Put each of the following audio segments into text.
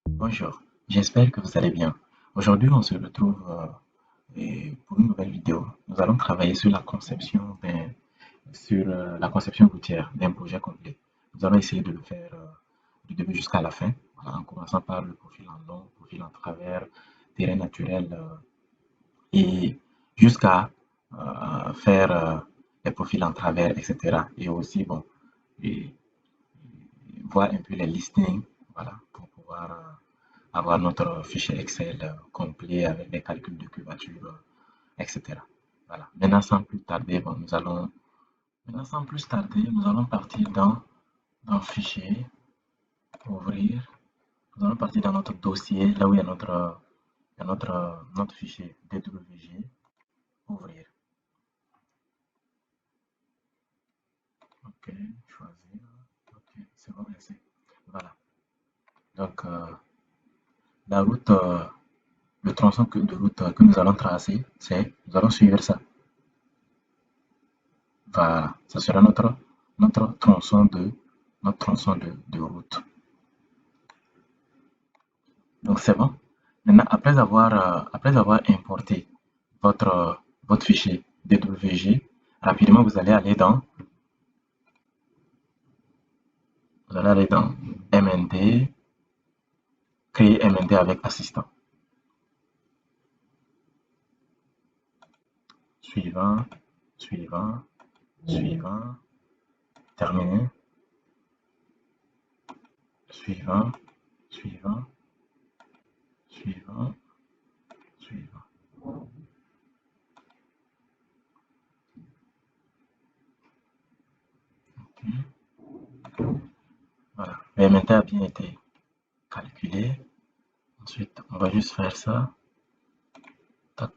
Bonjour, j'espère que vous allez bien. Aujourd'hui, on se retrouve pour une nouvelle vidéo. Nous allons travailler sur la conception routière d'un projet complet. Nous allons essayer de le faire du début jusqu'à la fin, voilà, en commençant par le profil en long, profil en travers, terrain naturel et jusqu'à faire les profils en travers, etc. Et aussi, bon, et voir un peu les listings, voilà, pour pouvoir avoir notre fichier Excel complet avec des calculs de curvature, etc. Voilà. Maintenant sans plus tarder, nous allons partir dans fichier, ouvrir. Nous allons partir dans notre dossier, là où il y a notre fichier DWG, ouvrir. Ok, choisir. Ok, c'est bon, merci. Voilà. Donc, la route, le tronçon de route que nous allons tracer, nous allons suivre ça. Voilà, ça sera notre tronçon de route. Donc c'est bon. Maintenant, après avoir importé votre fichier DWG, rapidement vous allez aller dans MND, créer MND avec assistant. Suivant, suivant, suivant, terminé, suivant, suivant, suivant, suivant. Voilà, le MND a bien été calculé. Ensuite, on va juste faire ça. Tac.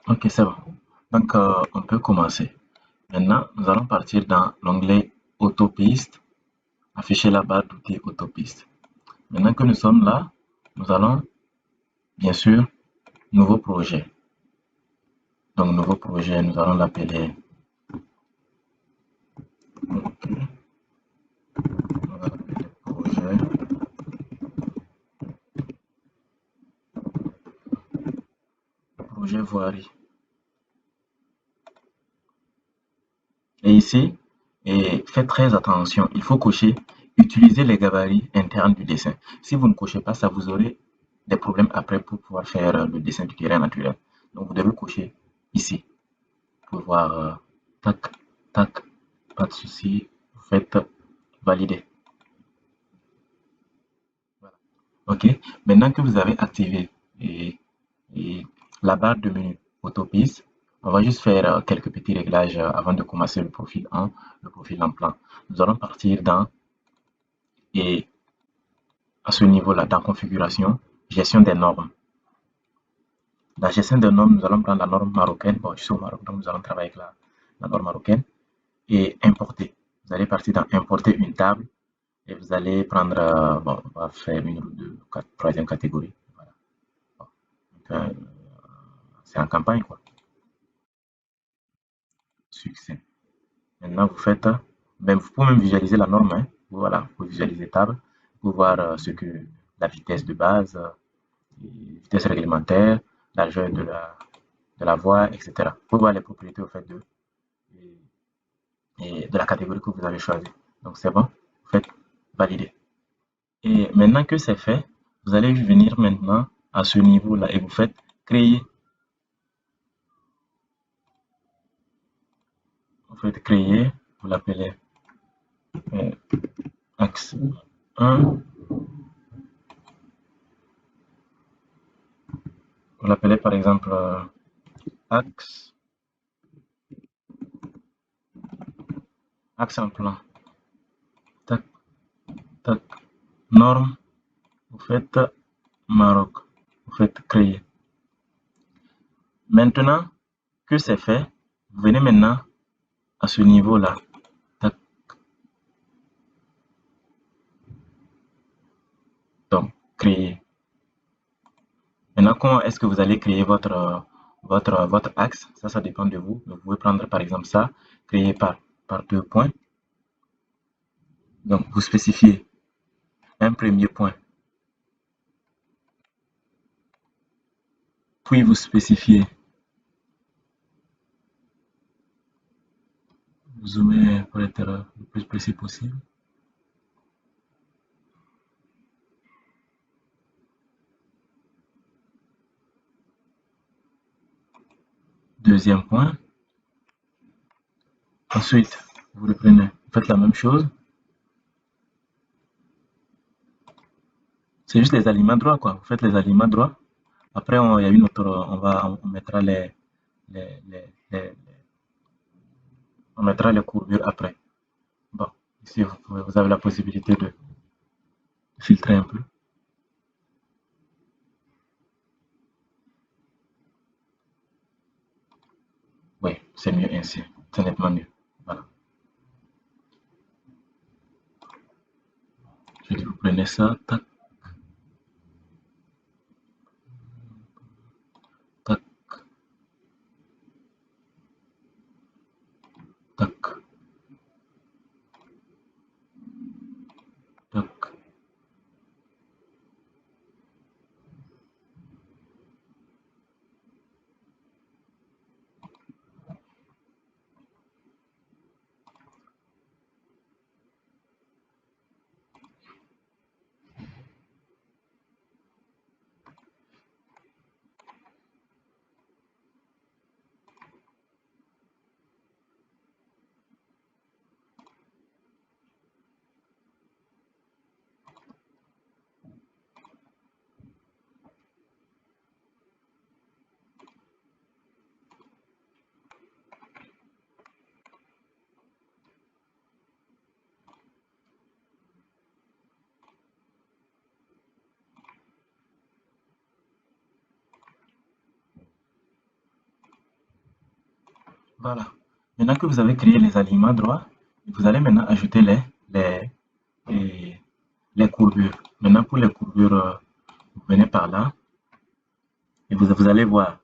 Ok, c'est bon. Donc, on peut commencer. Maintenant, nous allons partir dans l'onglet Autopiste, afficher la barre d'outils Autopiste. Maintenant que nous sommes là, nous allons, bien sûr, nouveau projet. Donc, nouveau projet, nous allons l'appeler projet voirie. Et ici, faites très attention, il faut cocher utiliser les gabarits internes du dessin. Si vous ne cochez pas ça, vous aurez des problèmes après pour pouvoir faire le dessin du terrain naturel. Donc, vous devez cocher ici pour voir tac, tac, pas de souci, vous faites valider. Voilà. Ok, maintenant que vous avez activé la barre de menu autopiste, on va juste faire quelques petits réglages avant de commencer le profil en plan. Nous allons partir et à ce niveau-là, dans configuration, gestion des normes. La gestion des normes, nous allons prendre la norme marocaine. Bon, je suis au Maroc, donc nous allons travailler avec la norme marocaine. Et importer. Vous allez partir dans importer une table et vous allez prendre, bon, on va faire une ou deux, troisième catégorie. Voilà. Bon. C'est en campagne, quoi. Succès. Maintenant, vous faites, vous pouvez même visualiser la norme. Hein. Voilà, vous visualisez table pour voir ce que la vitesse de base, vitesse réglementaire, largeur de la voie, etc. Pour voir les propriétés au fait de la catégorie que vous avez choisie. Donc c'est bon, vous faites valider. Et maintenant que c'est fait, vous allez venir maintenant à ce niveau-là et vous faites créer. Vous faites créer, vous l'appelez axe 1. Vous l'appelez par exemple axe en plan. Tac, tac, norme, vous faites Maroc, vous faites créer. Maintenant que c'est fait, vous venez maintenant à ce niveau-là. créé. Maintenant, comment est-ce que vous allez créer votre axe? Ça dépend de vous. Vous pouvez prendre par exemple ça, créer par deux points. Donc, vous spécifiez un premier point, puis vous spécifiez, vous zoomez pour être le plus précis possible. Deuxième point. Ensuite, vous le prenez, vous faites la même chose. C'est juste les alignements droits, quoi. Vous faites les alignements droits. Après, il y a une autre, on mettra on mettra les courbures après. Bon, ici, vous avez la possibilité de filtrer un peu. Oui, c'est mieux ainsi. C'est nettement mieux. Voilà. Je dis, vous prenez ça, tac, tac, tac, tac. Voilà. Maintenant que vous avez créé les alignements droits, vous allez maintenant ajouter les, les courbures. Maintenant, pour les courbures, vous venez par là et vous allez voir,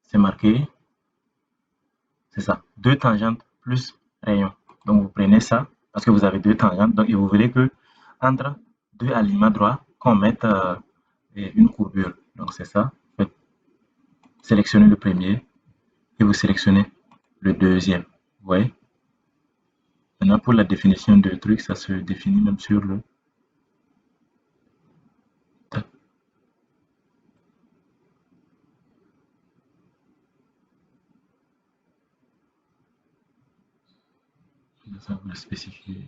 c'est marqué, c'est ça, deux tangentes plus rayon. Donc, vous prenez ça parce que vous avez deux tangentes. Donc, et vous voulez que entre deux alignements droits, qu'on mette une courbure. Donc, c'est ça. Vous sélectionnez le premier et vous sélectionnez le deuxième. Vous voyez? Maintenant, pour la définition de truc, ça se définit même sur le. Ça, vous le spécifiez.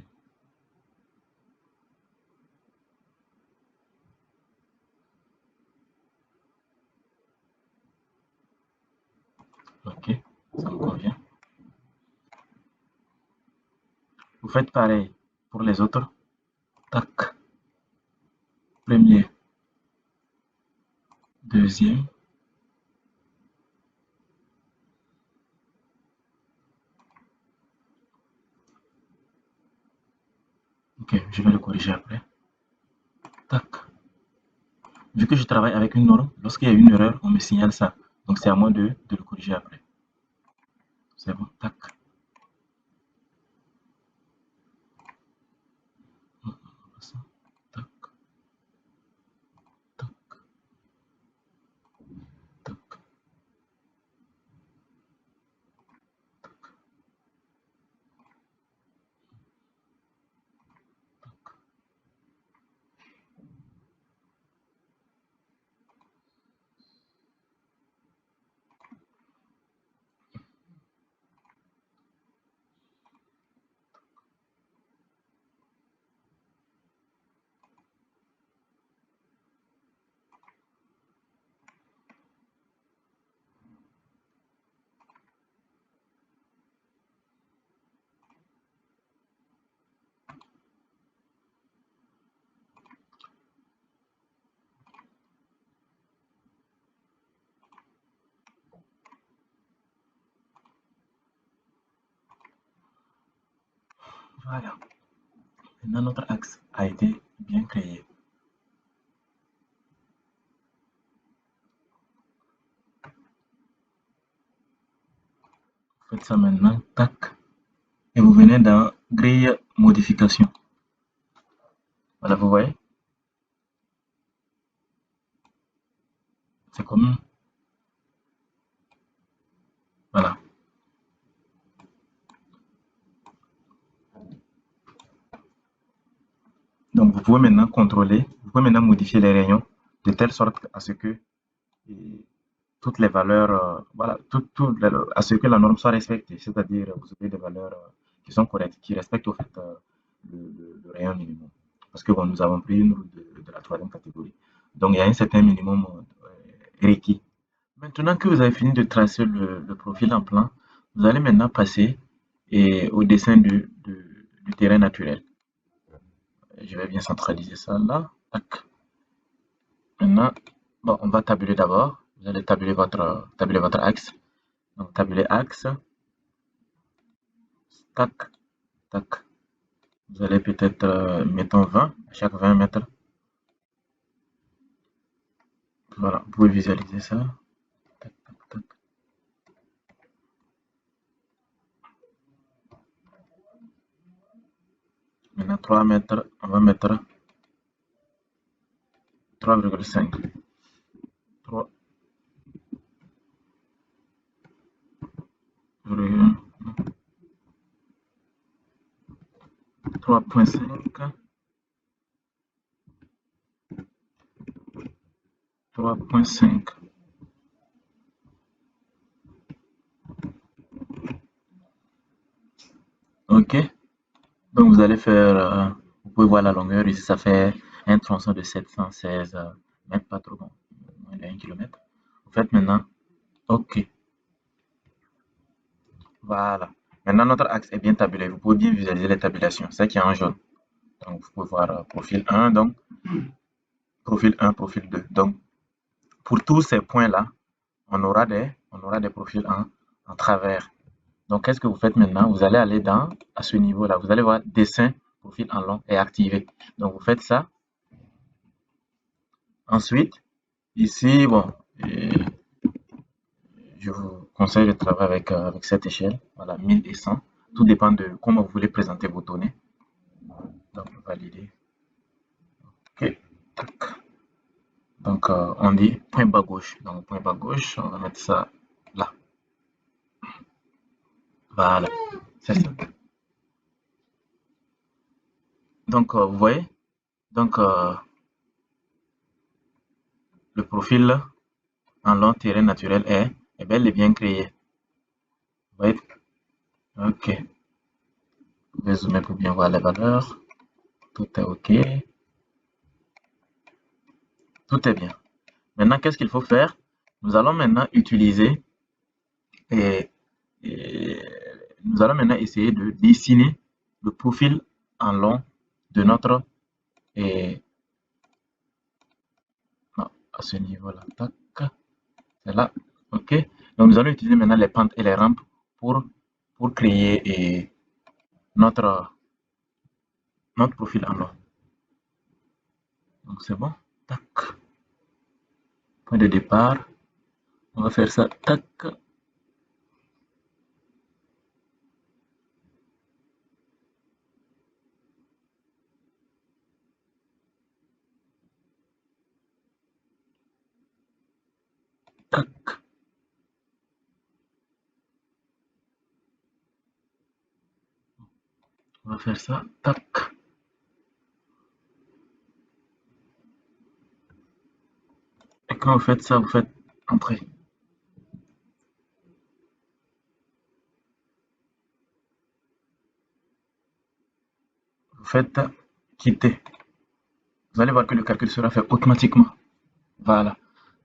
Ok, ça me convient. Vous faites pareil pour les autres. Tac. Premier, deuxième. Ok, je vais le corriger après. Tac. Vu que je travaille avec une norme, lorsqu'il y a une erreur, on me signale ça. Donc c'est à moi de le corriger après. C'est bon. Tac. Tac, tac, tac. Voilà. Maintenant, notre axe a été bien créé. faites ça maintenant, tac, et vous venez dans grille modification. Voilà, vous voyez, c'est comme, voilà. Donc, vous pouvez maintenant contrôler, vous pouvez maintenant modifier les rayons de telle sorte à ce que toutes les valeurs, voilà, à ce que la norme soit respectée. C'est-à-dire, vous avez des valeurs qui sont correctes, qui respectent au fait le rayon minimum. Parce que bon, nous avons pris une route de la troisième catégorie. Donc, il y a un certain minimum requis. Maintenant que vous avez fini de tracer le profil en plan, vous allez maintenant passer au dessin du terrain naturel. Je vais bien centraliser ça là. Tac. Maintenant, bon, on va tabuler d'abord. Vous allez tabuler votre axe. Donc, tabuler axe. Tac, tac. Vous allez peut-être, mettons 20, à chaque 20 mètres. Voilà, vous pouvez visualiser ça. Tac, tac, tac. Maintenant, 3 mètres, on va mettre 3,5. 3, 3,5. 3,5. OK. Donc, vous allez faire, vous pouvez voir la longueur ici, ça fait un tronçon de 716, même pas trop bon, moins d'1 km. Vous faites maintenant OK. Voilà. Maintenant, notre axe est bien tabulé. Vous pouvez bien visualiser les tabulations. C'est ça qui est en jaune. Donc, vous pouvez voir profil 1, donc profil 1, profil 2. Donc, pour tous ces points-là, on aura des profils en travers. Donc, qu'est-ce que vous faites maintenant? Vous allez aller à ce niveau-là. Vous allez voir dessin, profil en long et activé. Donc, vous faites ça. Ensuite, ici, bon, je vous conseille de travailler avec cette échelle. Voilà, 1000 et 100. Tout dépend de comment vous voulez présenter vos données. Donc, valider. OK. Tac. Donc, on dit point bas gauche. Donc, point bas gauche, on va mettre ça là. Voilà, c'est ça. Donc, vous voyez, donc le profil en long terrain naturel est bel et bien créé. Vous voyez? OK. Je vais zoomer pour bien voir les valeurs. Tout est OK. Tout est bien. Maintenant, qu'est-ce qu'il faut faire? Nous allons maintenant utiliser et, et nous allons maintenant essayer de dessiner le profil en long de notre et non, à ce niveau-là. Tac, c'est là. OK. Donc, nous allons utiliser maintenant les pentes et les rampes pour créer notre, notre profil en long. Donc, c'est bon. Tac. Point de départ. On va faire ça. Tac. Tac. On va faire ça. Tac. Et quand vous faites ça, vous faites entrer. Vous faites quitter. Vous allez voir que le calcul sera fait automatiquement. Voilà.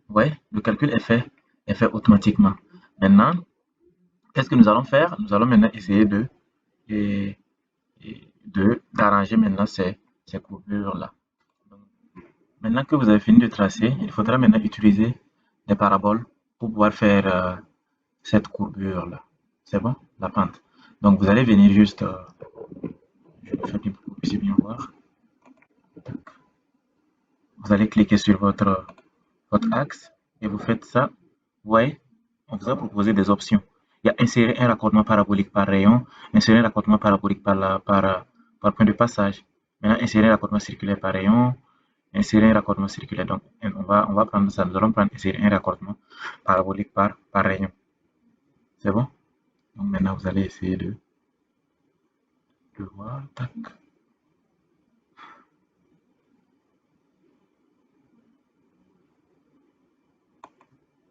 Vous voyez, le calcul est fait automatiquement. Maintenant, qu'est-ce que nous allons faire? Nous allons maintenant essayer et- d'arranger maintenant ces courbures-là. Maintenant que vous avez fini de tracer, il faudra maintenant utiliser des paraboles pour pouvoir faire cette courbure-là. C'est bon? La pente. Donc, vous allez venir juste, je vais faire pour que vous puissiez bien voir. Vous allez cliquer sur votre axe et vous faites ça. Vous voyez, on vous a proposé des options. Il y a insérer un raccordement parabolique par rayon, insérer un raccordement parabolique par point de passage. Maintenant, insérer un raccordement circulaire par rayon, insérer un raccordement circulaire. Donc, on va prendre ça. Nous allons prendre insérer un raccordement parabolique par rayon. C'est bon? Donc, maintenant, vous allez essayer de voir. Tac.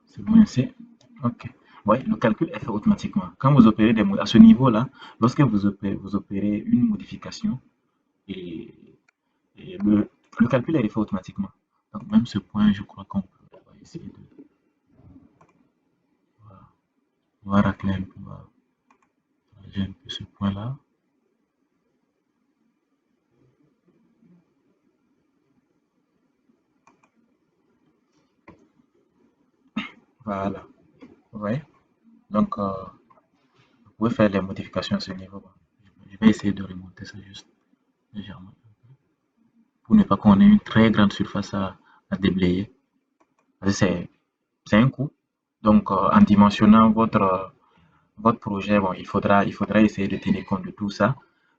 C'est bon ici? OK. Oui, le calcul est fait automatiquement. Quand vous opérez à ce niveau-là, lorsque vous opérez une modification, et, et le calcul est fait automatiquement. Donc, même ce point, je crois qu'on peut essayer de voir racler un peu, j'ai un peu ce point-là. Voilà. Ouais. Donc, vous pouvez faire les modifications à ce niveau. Je vais essayer de remonter ça juste légèrement pour ne pas qu'on ait une très grande surface à déblayer. C'est un coût. Donc, en dimensionnant votre projet, bon, il faudra essayer de tenir compte de tout ça,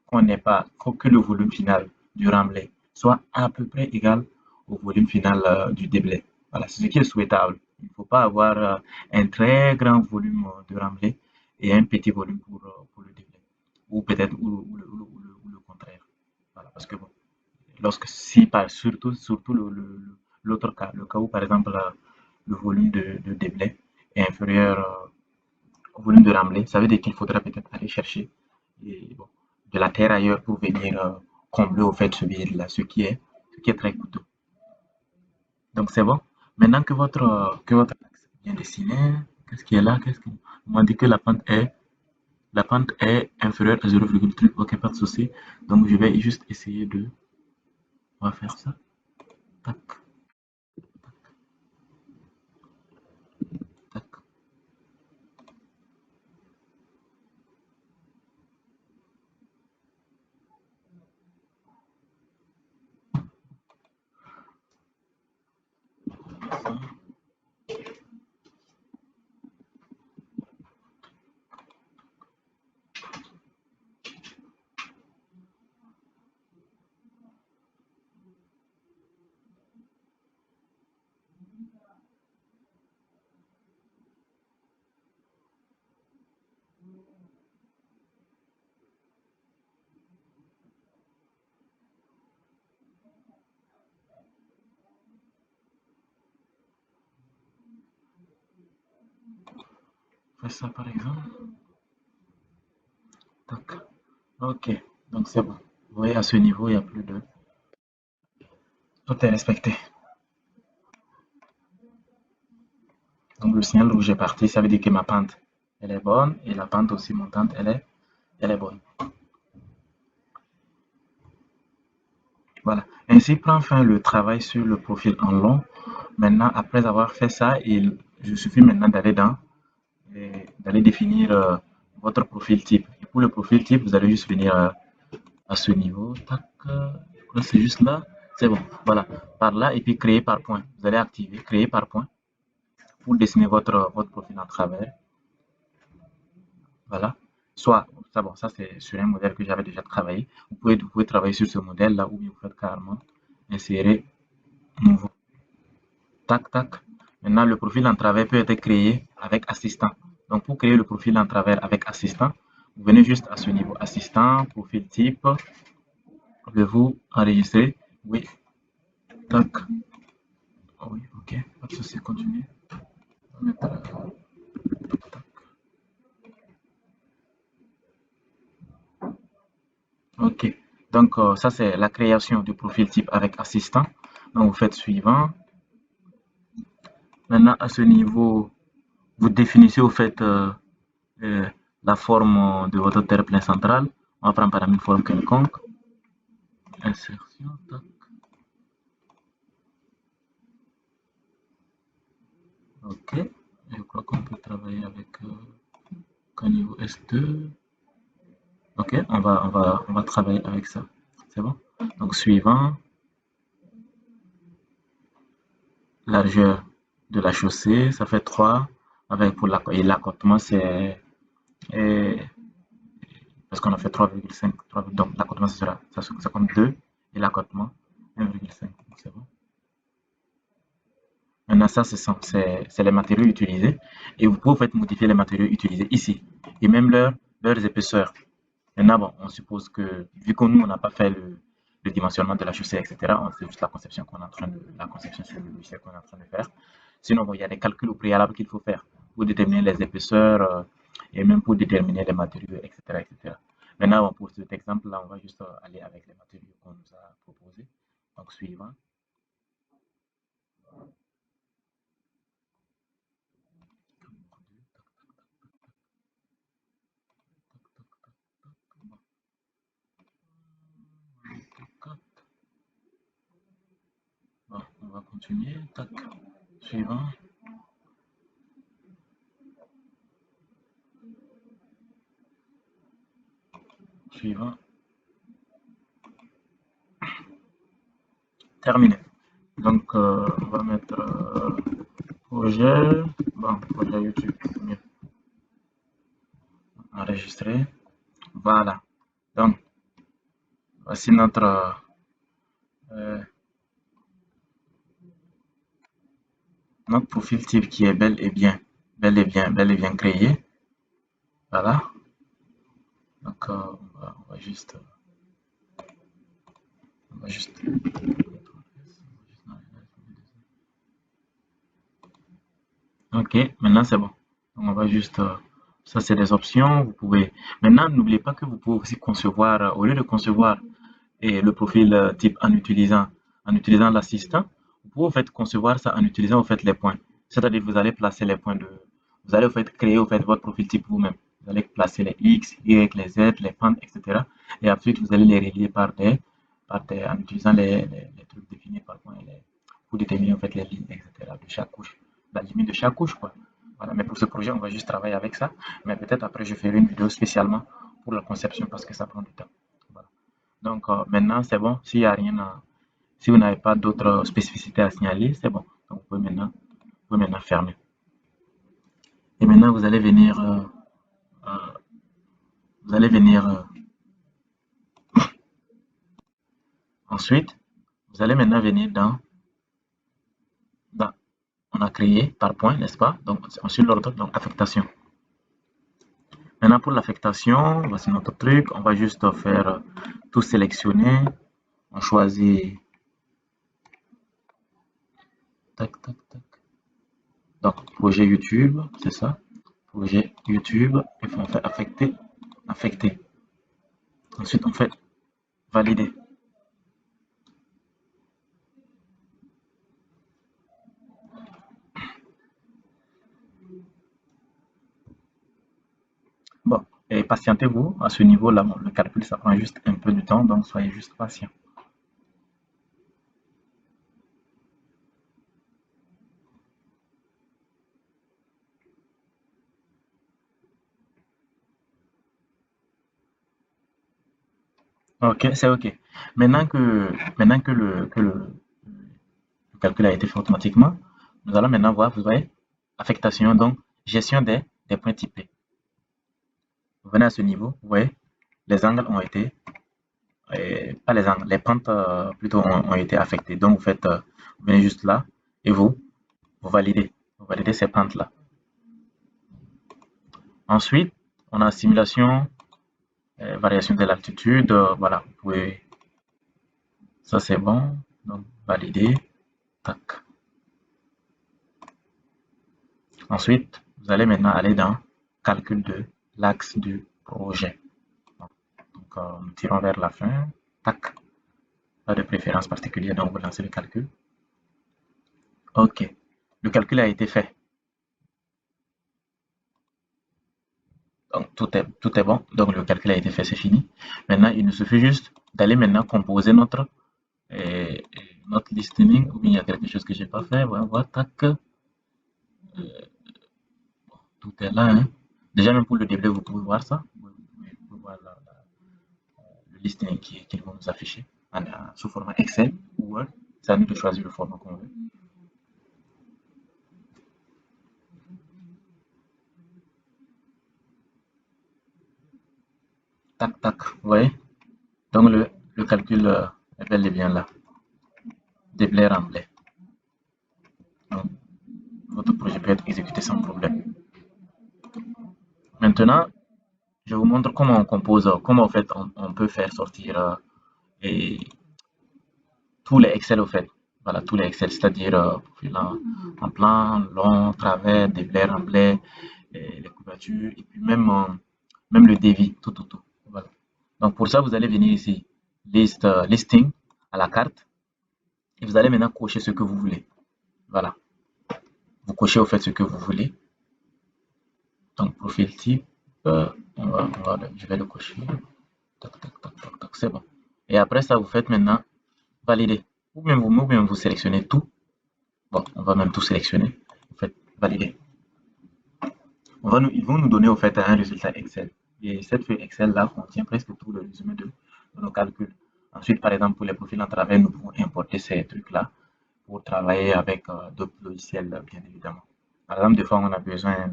qu'on n'ait pas, que le volume final du remblai soit à peu près égal au volume final du déblai. Voilà, c'est ce qui est souhaitable. Il ne faut pas avoir un très grand volume de remblai et un petit volume pour le déblai. Ou peut-être ou le contraire. Voilà, parce que bon, si par, surtout l'autre cas, le cas où par exemple le volume de déblai est inférieur au volume de remblai, ça veut dire qu'il faudra peut-être aller chercher bon, de la terre ailleurs pour venir combler au fait ce vide-là, ce qui est très coûteux. Donc c'est bon. Maintenant que votre axe est bien dessiné, qu'est-ce qui est là? On m'a dit que la pente est inférieure à 0,3. Ok, pas de souci. Donc je vais juste essayer de, on va faire ça. Tac, tac. Fais ça par exemple. Tac. Ok, donc c'est bon. Vous voyez, à ce niveau, il n'y a plus de... Tout est respecté. Donc le signal rouge est parti, ça veut dire que ma pente, elle est bonne et la pente aussi montante, elle est bonne. Voilà. Ainsi prend fin le travail sur le profil en long. Maintenant, après avoir fait ça, je suffit maintenant d'aller définir votre profil type. Et pour le profil type, vous allez juste venir à ce niveau. Tac, c'est juste là. C'est bon. Voilà. Par là et puis créer par point. Vous allez activer créer par point pour dessiner votre profil en travers. Voilà. Soit, ça, bon, ça c'est sur un modèle que j'avais déjà travaillé. Vous pouvez travailler sur ce modèle-là ou bien vous faites carrément insérer nouveau. Tac, tac. Maintenant, le profil en travers peut être créé avec assistant. Donc, pour créer le profil en travers avec assistant, vous venez juste à ce niveau assistant, profil type, le vous enregistrer. Oui, tac. Oh oui, ok. Pas de souci, continue. Ok. Donc, ça, c'est la création du profil type avec assistant. Donc, vous faites suivant. Maintenant, à ce niveau, vous définissez au fait euh, la forme de votre terre-plein central. On va prendre par exemple une forme quelconque. Insertion, tac. Ok. Je crois qu'on peut travailler avec niveau S2. Ok, on va travailler avec ça. C'est bon? Donc, suivant, largeur de la chaussée, ça fait 3. Avec pour l'accotement, c'est Et parce qu'on a fait 3,5, donc l'accotement, ça compte 2 et l'accotement 1,5. C'est bon. Maintenant, ça, c'est les matériaux utilisés. Et vous pouvez en fait modifier les matériaux utilisés ici. Et même leurs épaisseurs. Maintenant, bon, on suppose que, vu que nous, on n'a pas fait le dimensionnement de la chaussée, etc., c'est juste la conception qu'on est en train la conception sur le logiciel qu'on est en train de faire. Sinon, bon, il y a des calculs au préalable qu'il faut faire pour déterminer les épaisseurs et même pour déterminer les matériaux, etc., etc. Maintenant, bon, pour cet exemple-là, on va juste aller avec les matériaux qu'on nous a proposés. Donc, suivant. Bon, on va continuer. Tac. Suivant. Suivant. Terminé. Donc, on va mettre projet. Bon, projet YouTube. Mieux. Enregistrer. Voilà. Donc, voici euh, notre profil type qui est bel et bien créé. Voilà. Donc, on va juste. Ok, maintenant c'est bon. Donc, on va juste. Ça, c'est des options. Vous pouvez. Maintenant, n'oubliez pas que vous pouvez aussi concevoir, au lieu de concevoir et le profil type en utilisant l'assistant, vous pouvez en fait concevoir ça en utilisant en fait les points. C'est-à-dire que vous allez placer les points vous allez en fait créer en fait votre profil type vous-même. Vous allez placer les X, Y, les Z, les pentes, etc. Et ensuite vous allez les relier en utilisant les trucs définis par points pour déterminer en fait les lignes, etc. de chaque couche, la limite de chaque couche quoi. Voilà, mais pour ce projet, on va juste travailler avec ça. Mais peut-être après, je ferai une vidéo spécialement pour la conception parce que ça prend du temps. Voilà. Donc maintenant, c'est bon. S'il y a rien si vous n'avez pas d'autres spécificités à signaler, c'est bon. Donc vous pouvez maintenant fermer. Et maintenant, euh, vous allez venir ensuite, vous allez maintenant venir dans on a créé par point, n'est-ce pas? Donc, ensuite l'ordre, donc affectation. Maintenant, pour l'affectation, voici notre truc. On va juste faire tout sélectionner. On choisit. Tac, tac, tac. Donc, projet YouTube, c'est ça. Projet YouTube. Et on fait affecter, affecter. Ensuite, on fait valider. Bon, et patientez-vous. À ce niveau-là, le calcul, ça prend juste un peu de temps, donc soyez juste patient. Ok, c'est ok. Maintenant le calcul a été fait automatiquement, nous allons maintenant voir, vous voyez, affectation, donc gestion des points typés. Vous venez à ce niveau, vous voyez, les angles ont été, pas les angles, les pentes plutôt ont été affectées. Donc vous faites, vous venez juste là et vous validez ces pentes-là. Ensuite, on a simulation, variation de l'altitude, voilà, vous pouvez, ça c'est bon, donc valider, tac. Ensuite, vous allez maintenant aller dans calcul de l'axe du projet. Donc, nous tirons vers la fin, tac, pas de préférence particulière, donc vous lancez le calcul. Ok, le calcul a été fait. Donc, tout est bon. Donc, le calcul a été fait, c'est fini. Maintenant, il nous suffit juste d'aller maintenant composer euh, notre listening. Ou bien il y a quelque chose que j'ai pas fait. Voilà, voilà, tac. Tout est là. Hein. Déjà, même pour le début, vous pouvez voir ça. Vous pouvez voir le listening qu'ils vont nous afficher sous format Excel ou Word. C'est à nous de choisir le format qu'on veut. tac, tac. Vous voyez? Donc, le calcul est bel et bien là. Des blés remblais. Donc, votre projet peut être exécuté sans problème. Maintenant, je vous montre comment on compose, comment en fait on peut faire sortir et tous les Excel au fait. Voilà, tous les Excel, c'est-à-dire profil en plan, long, travers, déblai, remblai, les couvertures, et puis même, même le devis, tout, tout, tout. Voilà. Donc pour ça, vous allez venir ici, listing à la carte, et vous allez maintenant cocher ce que vous voulez. Voilà. Vous cochez au fait ce que vous voulez. Donc profil type, je vais le cocher. Tac, tac, tac, tac, tac, c'est bon. Et après ça, vous faites maintenant valider. Ou bien vous sélectionnez tout. Bon, on va même tout sélectionner. Vous faites valider. Ils vont nous donner au fait un résultat Excel. Et cette feuille Excel-là contient presque tout le résumé de nos calculs. Ensuite, par exemple, pour les profils en travers, nous pouvons importer ces trucs-là pour travailler avec d'autres logiciels, bien évidemment. Par exemple, des fois, on a besoin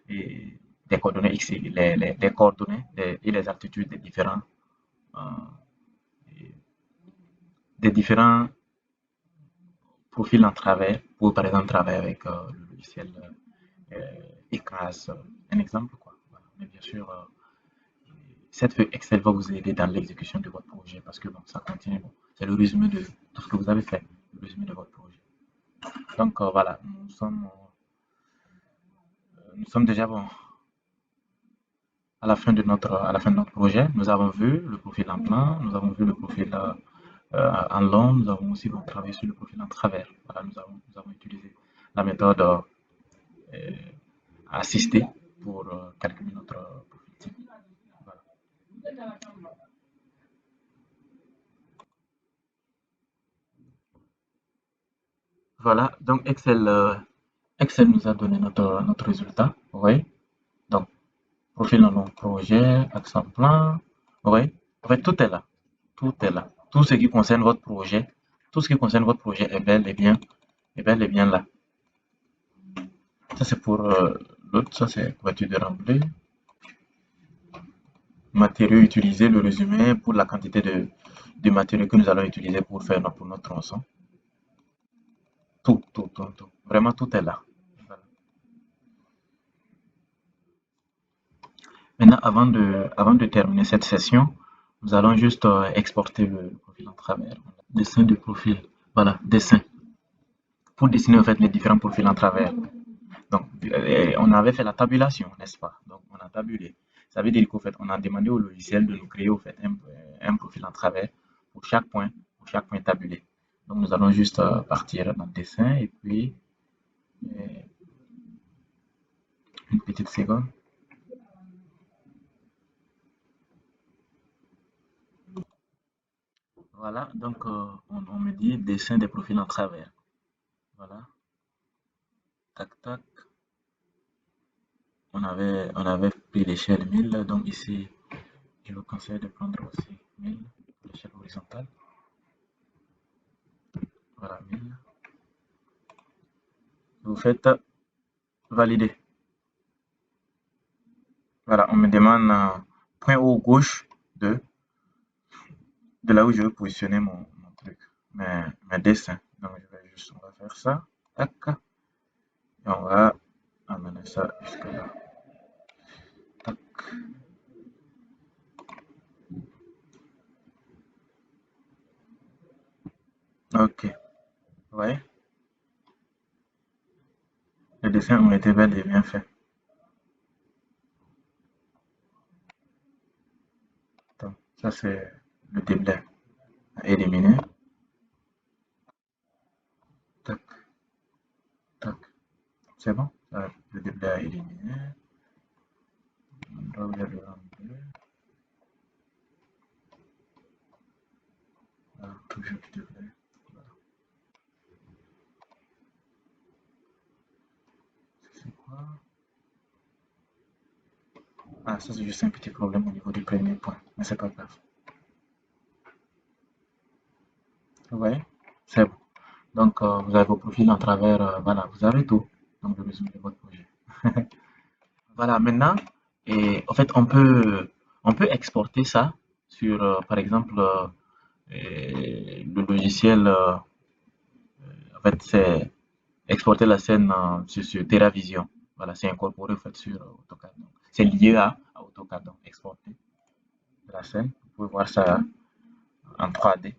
des coordonnées X, les coordonnées et les altitudes euh, des différents profils en travers pour, par exemple, travailler avec le logiciel ECRAS, un exemple, quoi. Voilà. Mais bien sûr, cette feuille Excel va vous aider dans l'exécution de votre projet parce que bon, ça contient, bon, c'est le résumé de tout ce que vous avez fait, le résumé de votre projet. Donc voilà, nous sommes déjà bon, à la fin de notre projet. Nous avons vu le profil en plan, nous avons vu le profil en long, nous avons aussi bon, travaillé sur le profil en travers. Voilà, nous avons utilisé la méthode assistée pour calculer notre profil type. Voilà. Voilà, donc Excel nous a donné notre résultat. Vous voyez? Donc, profil en long projet, accent plan. Vous voyez? En fait, tout est là. Tout est là. Tout ce qui concerne votre projet, tout ce qui concerne votre projet est bel et bien là. Ça, c'est pour l'autre. Ça, c'est couverture de remblai. Matériaux utilisés, le résumé pour la quantité de matériaux que nous allons utiliser pour faire pour notre tronçon. Tout, tout, tout, tout. Vraiment, tout est là. Voilà. Maintenant, avant de terminer cette session, nous allons juste exporter le profil en travers. Dessin de profil. Voilà, dessin. Pour dessiner en fait les différents profils en travers. Donc, on avait fait la tabulation, n'est-ce pas? Donc, on a tabulé. Ça veut dire qu'au fait, on a demandé au logiciel de nous créer au fait un profil en travers pour chaque point tabulé. Donc, nous allons juste partir dans le dessin et puis une petite seconde. Voilà, donc on me dit dessin des profils en travers. Voilà, tac, tac. On avait pris l'échelle 1000, donc ici, je vous conseille de prendre aussi 1000, l'échelle horizontale. Voilà, 1000. Vous faites valider. Voilà, on me demande point haut gauche de là où je veux positionner mon truc, mes dessins. Donc, on va faire ça. Tac. Et on va amener ça jusque là. Tac. Ok. Ouais. Les dessins ont été bel et bien faits. Donc, ça, c'est le déblai à éliminer. Tac, tac. C'est bon. Ça, le déblai à éliminer. Là où il y a le bleu. Là, toujours du déblai. Voilà. C'est quoi? Ah, ça, c'est juste un petit problème au niveau du premier point. Mais c'est pas grave. Vous voyez? C'est bon. Donc, vous avez vos profils en travers. Voilà, vous avez tout. Donc, le résumé de votre projet. Voilà, maintenant, et en fait, On peut exporter ça sur, par exemple, le logiciel, en fait, c'est exporter la scène sur TeraVision. Voilà, c'est incorporé en fait sur AutoCAD. Donc, c'est lié à AutoCAD. Donc, exporter la scène, vous pouvez voir ça en 3D.